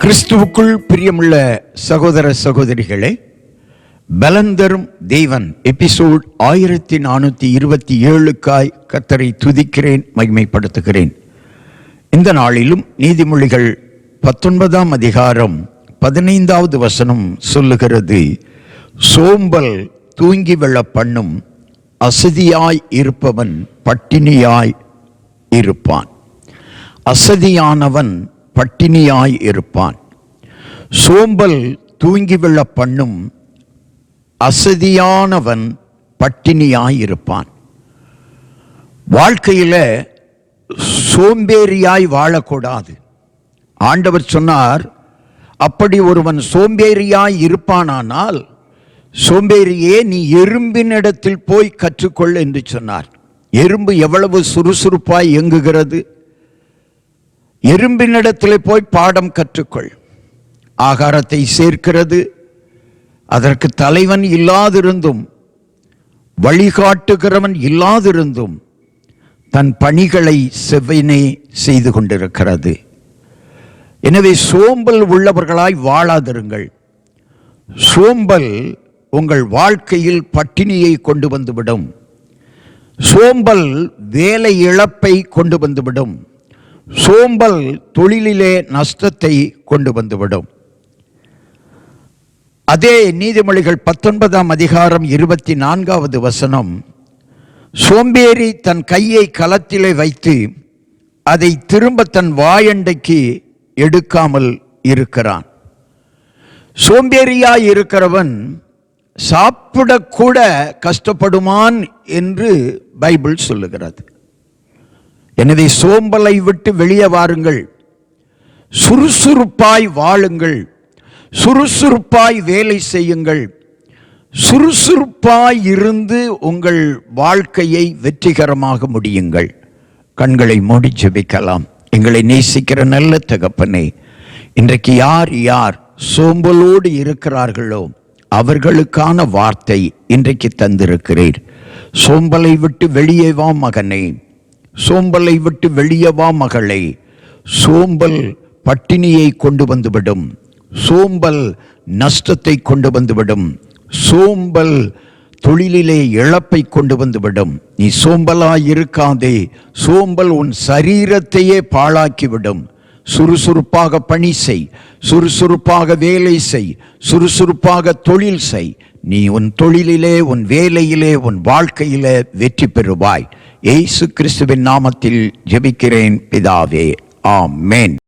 கிறிஸ்துவுக்குள் பிரியமுள்ள சகோதர சகோதரிகளே, பலன் தரும் தேவன் எபிசோட் 1427க்காய் கர்த்தரை துதிக்கிறேன், மகிமைப்படுத்துகிறேன். இந்த நாளிலும் நீதிமொழிகள் 19ஆம் அதிகாரம் 15வது வசனம் சொல்லுகிறது, சோம்பல் தூங்கி விழ பண்ணும், அசதியாய் இருப்பவன் பட்டினியாய் இருப்பான். அசதியானவன் பட்டினியாய் இருப்பான். சோம்பல் தூங்கி விழ பண்ணும், அசதியானவன் பட்டினியாய் இருப்பான். வாழ்க்கையில சோம்பேறியாய் வாழக்கூடாது. ஆண்டவர் சொன்னார், அப்படி ஒருவன் சோம்பேறியாய் இருப்பானானால் சோம்பேறியே நீ எறும்பினிடத்தில் போய் கற்றுக்கொள் என்று சொன்னார். எறும்பு எவ்வளவு சுறுசுறுப்பாய் இயங்குகிறது. எறும்பினிடத்தில் போய் பாடம் கற்றுக்கொள். ஆகாரத்தை சேர்க்கிறது. அதற்கு தலைவன் இல்லாதிருந்தும், வழிகாட்டுகிறவன் இல்லாதிருந்தும் தன் பணிகளை செவ்வனே செய்து கொண்டிருக்கிறது. எனவே சோம்பல் உள்ளவர்களாய் வாழாதிருங்கள். சோம்பல் உங்கள் வாழ்க்கையில் பட்டினியை கொண்டு வந்துவிடும். சோம்பல் வேலை இழப்பை கொண்டு வந்துவிடும். சோம்பல் தொழிலிலே நஷ்டத்தை கொண்டு வந்துவிடும். அதே நீதிமொழிகள் 19ஆம் அதிகாரம் 24வது வசனம், சோம்பேறி தன் கையை களத்திலே வைத்து அதை திரும்ப தன் வாயண்டைக்கு எடுக்காமல் இருக்கிறான். சோம்பேறியாய் இருக்கிறவன் சாப்பிடக்கூட கஷ்டப்படுமான் என்று பைபிள் சொல்லுகிறது. எனவே சோம்பலை விட்டு வெளியே வாருங்கள். சுறுசுறுப்பாய் வாழுங்கள். சுறுசுறுப்பாய் வேலை செய்யுங்கள். சுறுசுறுப்பாய் இருந்து உங்கள் வாழ்க்கையை வெற்றிகரமாக முடியுங்கள். கண்களை மூடி ஜெபிக்கலாம். எங்களை நேசிக்கிற நல்ல தகப்பனே, இன்றைக்கு யார் யார் சோம்பலோடு இருக்கிறார்களோ அவர்களுக்கான வார்த்தை இன்றைக்கு தந்திருக்கிறீர். சோம்பலை விட்டு வெளியே வா மகனே, சோம்பலை விட்டு வெளியே வா மகளே. சோம்பல் பட்டினியை கொண்டு வந்துவிடும். சோம்பல் நஷ்டத்தை கொண்டு வந்துவிடும். சோம்பல் தொழிலிலே இழப்பை கொண்டு வந்துவிடும். நீ சோம்பலாய் இருக்காதே. சோம்பல் உன் சரீரத்தையே பாழாக்கிவிடும். சுறுசுறுப்பாக பணி செய், சுறுசுறுப்பாக வேலை செய், சுறுசுறுப்பாக தொழில் செய். நீ உன் தொழிலிலே, உன் வேலையிலே, உன் வாழ்க்கையிலே வெற்றி பெறுவாய். இயேசு கிறிஸ்துவின் நாமத்தில் ஜெபிக்கிறேன் பிதாவே, ஆமென்.